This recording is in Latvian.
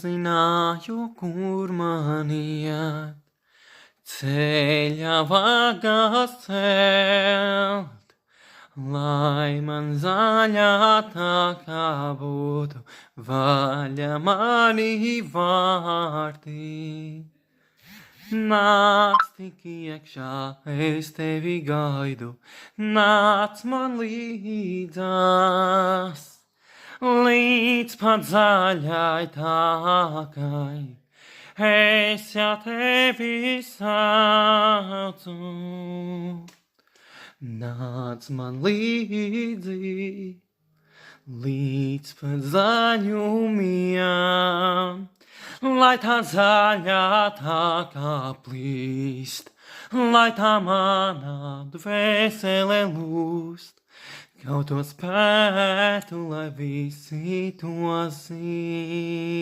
nezināju, kur man iet. Ceļa vagas celt, lai man zaļā tā būtu, vaļa mani vārti. Nāc tik iekšā, es tevi gaidu, nāc man līdzās, līdz pat zaļai tākai, es jau tevi saucu. Nāc man līdzi, līdz pat zaļumiem, lai tā zaļā tā plīst, lai tā manā dvēsele lūst, kaut to spētu, lai visi to zin.